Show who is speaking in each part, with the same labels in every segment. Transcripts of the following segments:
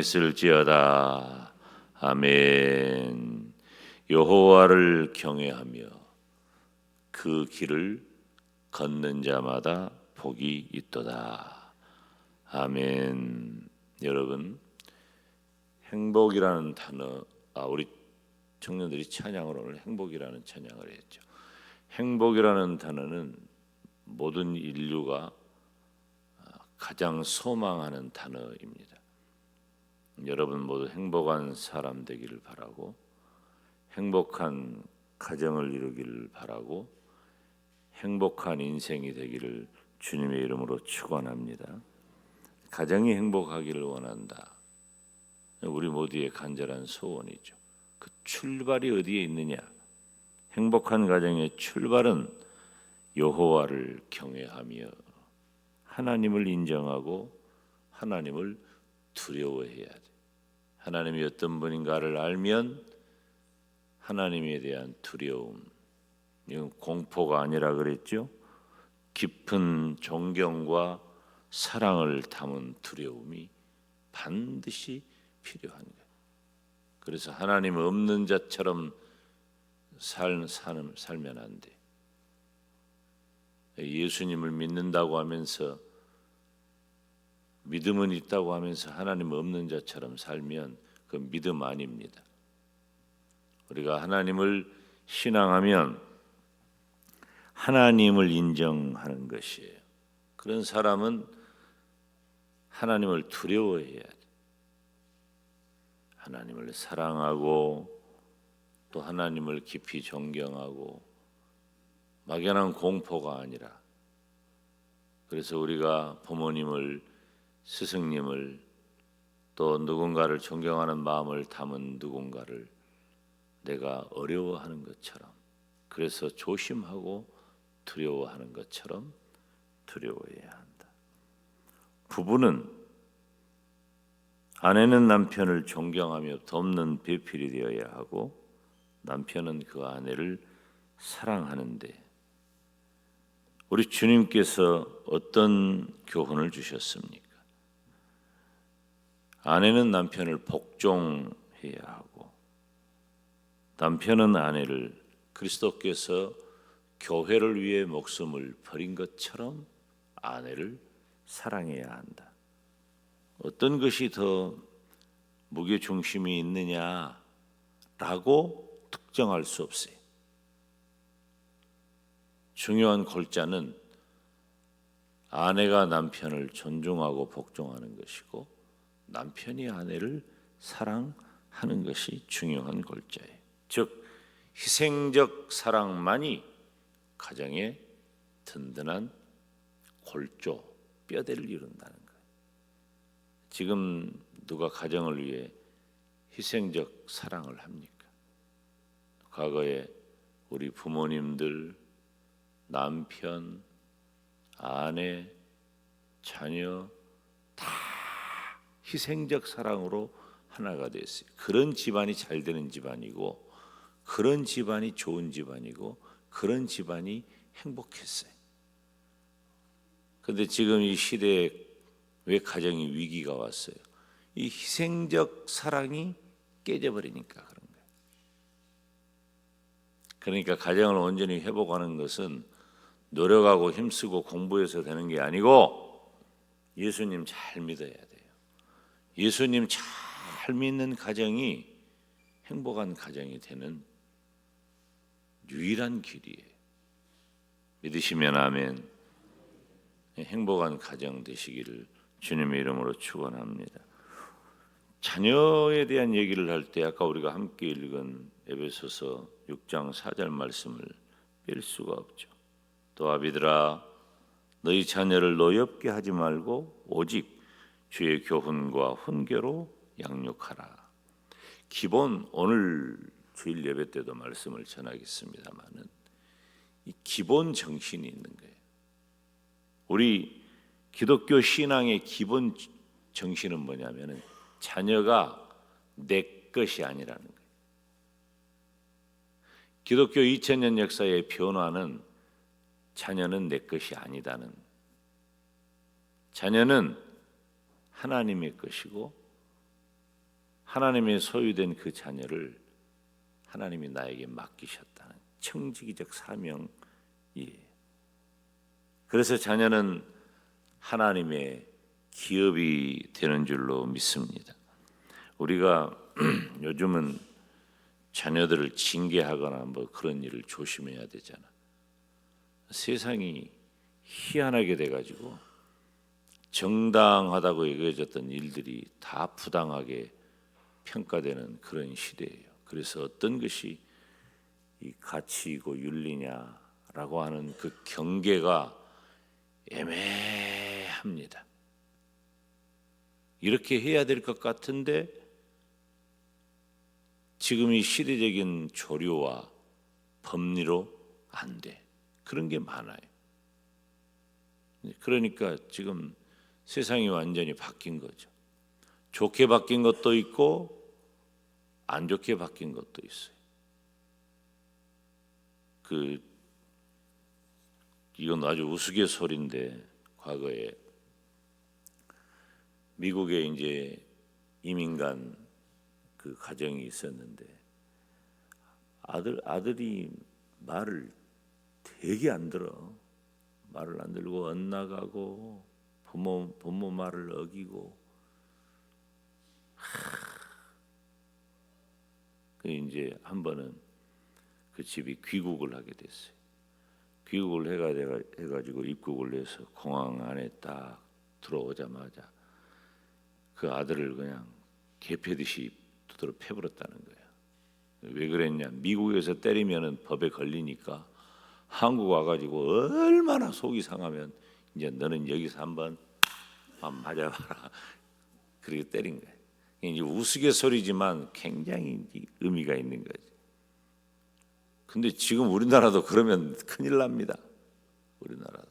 Speaker 1: 있을지어다. 아멘. 여호와를 경외하며 그 길을 걷는 자마다 복이 있도다. 아멘. 여러분, 행복이라는 단어, 우리 청년들이 찬양을 오늘 행복이라는 찬양을 했죠. 행복이라는 단어는 모든 인류가 가장 소망하는 단어입니다. 여러분 모두 행복한 사람 되기를 바라고, 행복한 가정을 이루기를 바라고, 행복한 인생이 되기를 주님의 이름으로 축원합니다. 가정이 행복하기를 원한다. 우리 모두의 간절한 소원이죠. 그 출발이 어디에 있느냐? 행복한 가정의 출발은 여호와를 경외하며 하나님을 인정하고 하나님을 두려워해야 돼. 하나님이 어떤 분인가를 알면 하나님에 대한 두려움, 이건 공포가 아니라 그랬죠. 깊은 존경과 사랑을 담은 두려움이 반드시 필요한 거예요. 그래서 하나님 없는 자처럼 살면 안 돼. 예수님을 믿는다고 하면서, 믿음은 있다고 하면서 하나님 없는 자처럼 살면 그 믿음 아닙니다. 우리가 하나님을 신앙하면 하나님을 인정하는 것이에요. 그런 사람은 하나님을 두려워해야 돼. 하나님을 사랑하고 또 하나님을 깊이 존경하고, 막연한 공포가 아니라. 그래서 우리가 부모님을, 스승님을, 또 누군가를 존경하는 마음을 담은 누군가를 내가 어려워하는 것처럼, 그래서 조심하고 두려워하는 것처럼 두려워해야 한다. 부부는 아내는 남편을 존경하며 돕는 배필이 되어야 하고, 남편은 그 아내를 사랑하는데, 우리 주님께서 어떤 교훈을 주셨습니까? 아내는 남편을 복종해야 하고, 남편은 아내를, 그리스도께서 교회를 위해 목숨을 버린 것처럼 아내를 사랑해야 한다. 어떤 것이 더 무게중심이 있느냐라고 특정할 수 없어요. 중요한 골자는 아내가 남편을 존중하고 복종하는 것이고, 남편이 아내를 사랑하는 것이 중요한 골자예요. 즉 희생적 사랑만이 가정의 든든한 골조, 뼈대를 이룬다는 거예요. 지금 누가 가정을 위해 희생적 사랑을 합니까? 과거에 우리 부모님들, 남편, 아내, 자녀 다 희생적 사랑으로 하나가 됐어요. 그런 집안이 잘 되는 집안이고, 그런 집안이 좋은 집안이고, 그런 집안이 행복했어요. 그런데 지금 이 시대에 왜 가정이 위기가 왔어요? 이 희생적 사랑이 깨져버리니까 그런 거예요. 그러니까 가정을 온전히 회복하는 것은 노력하고 힘쓰고 공부해서 되는 게 아니고, 예수님 잘 믿어야 돼요. 예수님 잘 믿는 가정이 행복한 가정이 되는 유일한 길이에요. 믿으시면 아멘. 행복한 가정 되시기를 주님의 이름으로 축원합니다. 자녀에 대한 얘기를 할 때 아까 우리가 함께 읽은 에베소서 6장 4절 말씀을 뺄 수가 없죠. 또 아비들아, 너희 자녀를 노엽게 하지 말고 오직 주의 교훈과 훈계로 양육하라. 기본, 오늘 주일 예배 때도 말씀을 전하겠습니다마는 이 기본 정신이 있는 거예요. 우리 기독교 신앙의 기본 정신은 뭐냐면은 자녀가 내 것이 아니라는 거예요. 기독교 2000년 역사의 변화는 자녀는 내 것이 아니다는, 자녀는 하나님의 것이고 하나님의 소유된 그 자녀를 하나님이 나에게 맡기셨다는 청지기적 사명이에요. 그래서 자녀는 하나님의 기업이 되는 줄로 믿습니다. 우리가 요즘은 자녀들을 징계하거나 뭐 그런 일을 조심해야 되잖아. 세상이 희한하게 돼가지고 정당하다고 여겨졌던 일들이 다 부당하게 평가되는 그런 시대예요. 그래서 어떤 것이 이 가치이고 윤리냐라고 하는 그 경계가 애매합니다. 이렇게 해야 될 것 같은데 지금 이 시대적인 조류와 법리로 안 돼. 그런 게 많아요. 그러니까 지금 세상이 완전히 바뀐 거죠. 좋게 바뀐 것도 있고 안 좋게 바뀐 것도 있어요. 이건 아주 우스갯소리인데 과거에 미국에 이제 이민간 그 가정이 있었는데 아들이 말을 되게 안 들어. 말을 안 들고 엇나가고 부모 말을 어기고. 그 이제 한 번은 그 집이 귀국을 하게 됐어요. 귀국을 해가지고 입국을 해서 공항 안에 딱 들어오자마자 그 아들을 그냥 개패듯이 두드러 패버렸다는 거예요. 왜 그랬냐? 미국에서 때리면은 법에 걸리니까 한국 와가지고 얼마나 속이 상하면 이제 너는 여기서 한번 맞아봐라. 그렇게 때린 거예요. 이제 우스갯소리지만 굉장히 의미가 있는 거죠. 근데 지금 우리나라도 그러면 큰일 납니다. 우리나라도.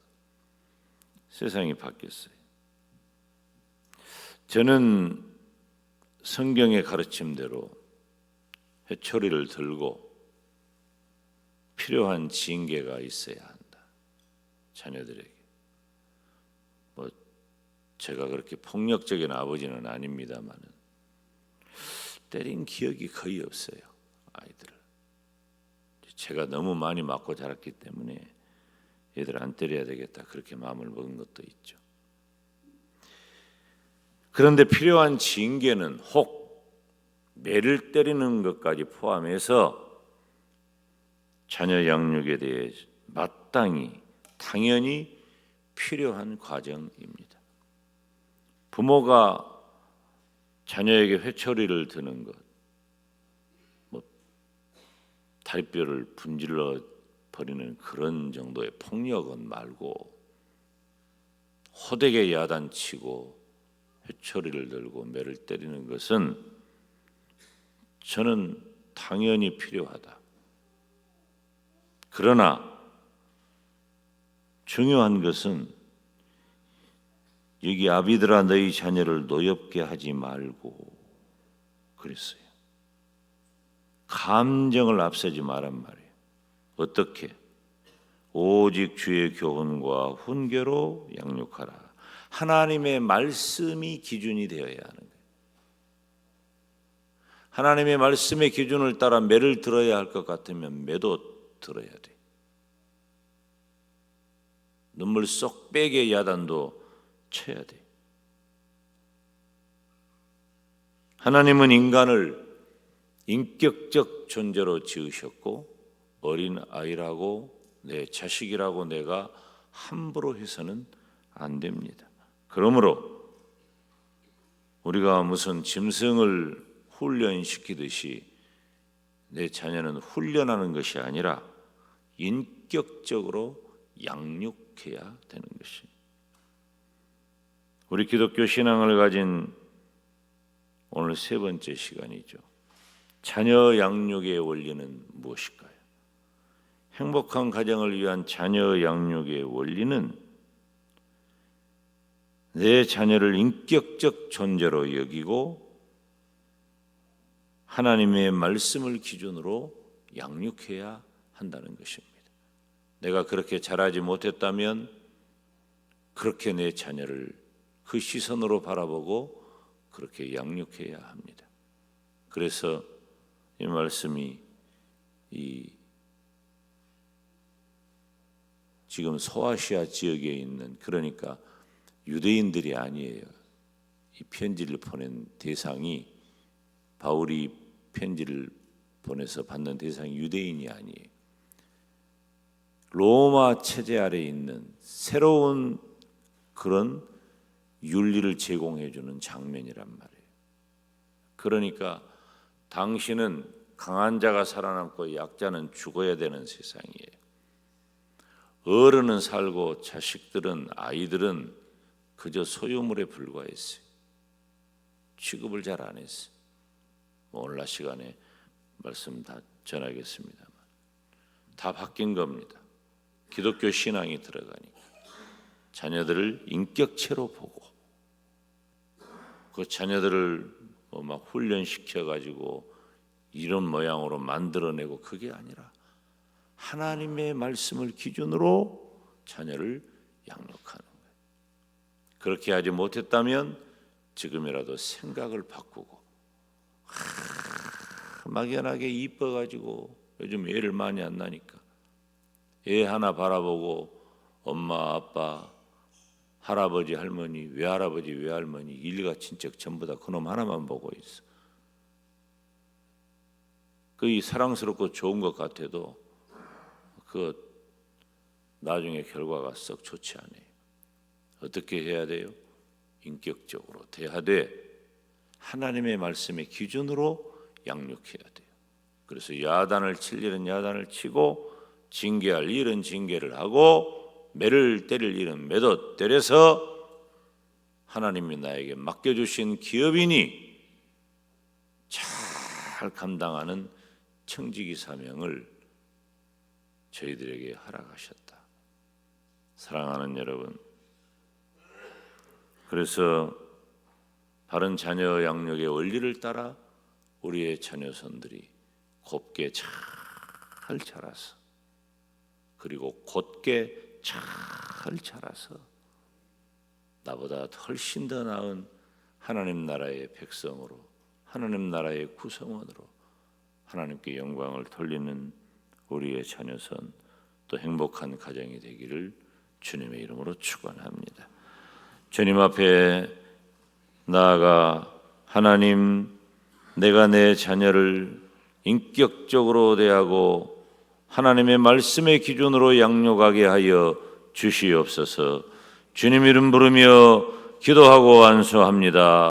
Speaker 1: 세상이 바뀌었어요. 저는 성경의 가르침대로 회초리를 들고 필요한 징계가 있어야 한다. 자녀들에게. 뭐 제가 그렇게 폭력적인 아버지는 아닙니다만은 때린 기억이 거의 없어요. 아이들을. 제가 너무 많이 맞고 자랐기 때문에 얘들 안 때려야 되겠다 그렇게 마음을 먹은 것도 있죠. 그런데 필요한 징계는 혹 매를 때리는 것까지 포함해서 자녀 양육에 대해 마땅히 당연히 필요한 과정입니다. 부모가 자녀에게 회초리를 드는 것, 다리뼈를 분질러 버리는 그런 정도의 폭력은 말고 호되게 야단치고 회초리를 들고 매를 때리는 것은 저는 당연히 필요하다. 그러나 중요한 것은 여기 아비들아 너희 자녀를 노엽게 하지 말고 그랬어요. 감정을 앞세지 말란 말이에요. 어떻게? 오직 주의 교훈과 훈계로 양육하라. 하나님의 말씀이 기준이 되어야 하는 거예요. 하나님의 말씀의 기준을 따라 매를 들어야 할 것 같으면 매도 들어야 돼. 눈물 쏙 빼게 야단도 쳐야 돼. 하나님은 인간을 인격적 존재로 지으셨고 어린 아이라고 내 자식이라고 내가 함부로 해서는 안 됩니다. 그러므로 우리가 무슨 짐승을 훈련시키듯이 내 자녀는 훈련하는 것이 아니라 인격적으로 양육해야 되는 것이 우리 기독교 신앙을 가진 오늘 세 번째 시간이죠. 자녀 양육의 원리는 무엇일까요? 행복한 가정을 위한 자녀 양육의 원리는 내 자녀를 인격적 존재로 여기고 하나님의 말씀을 기준으로 양육해야 한다는 것입니다. 내가 그렇게 잘하지 못했다면 그렇게 내 자녀를 그 시선으로 바라보고 그렇게 양육해야 합니다. 그래서 이 말씀이 지금 소아시아 지역에 있는, 그러니까 유대인들이 아니에요. 이 편지를 보낸 대상이, 바울이 편지를 보내서 받는 대상이 유대인이 아니에요. 로마 체제 아래 있는 새로운 그런 윤리를 제공해 주는 장면이란 말이에요. 그러니까 당신은 강한 자가 살아남고 약자는 죽어야 되는 세상이에요. 어른은 살고 자식들은, 아이들은 그저 소유물에 불과했어요. 취급을 잘 안 했어요. 오늘날 시간에 말씀 다 전하겠습니다만 다 바뀐 겁니다. 기독교 신앙이 들어가니까 자녀들을 인격체로 보고 그 자녀들을 막 훈련시켜 가지고 이런 모양으로 만들어내고, 그게 아니라 하나님의 말씀을 기준으로 자녀를 양육하는 거예요. 그렇게 하지 못했다면 지금이라도 생각을 바꾸고, 막연하게 이뻐가지고 요즘 애를 많이 안 나니까 애 하나 바라보고 엄마, 아빠, 할아버지, 할머니, 외할아버지, 외할머니 일가친 척 전부 다 그놈 하나만 보고 있어. 그 사랑스럽고 좋은 것 같아도 그 나중에 결과가 썩 좋지 않아요. 어떻게 해야 돼요? 인격적으로 대하되 하나님의 말씀의 기준으로 양육해야 돼요. 그래서 야단을 칠 일은 야단을 치고, 징계할 일은 징계를 하고, 매를 때릴 일은 매도 때려서 하나님이 나에게 맡겨주신 기업이니 잘 감당하는 청지기 사명을 저희들에게 허락하셨다. 사랑하는 여러분, 그래서 바른 자녀 양육의 원리를 따라 우리의 자녀손들이 곱게 잘 자라서, 그리고 곧게 잘 자라서 나보다 훨씬 더 나은 하나님 나라의 백성으로, 하나님 나라의 구성원으로 하나님께 영광을 돌리는 우리의 자녀손, 또 행복한 가정이 되기를 주님의 이름으로 축원합니다. 주님 앞에 나아가 하나님, 내가 내 자녀를 인격적으로 대하고 하나님의 말씀의 기준으로 양육하게 하여 주시옵소서. 주님 이름 부르며 기도하고 안수합니다.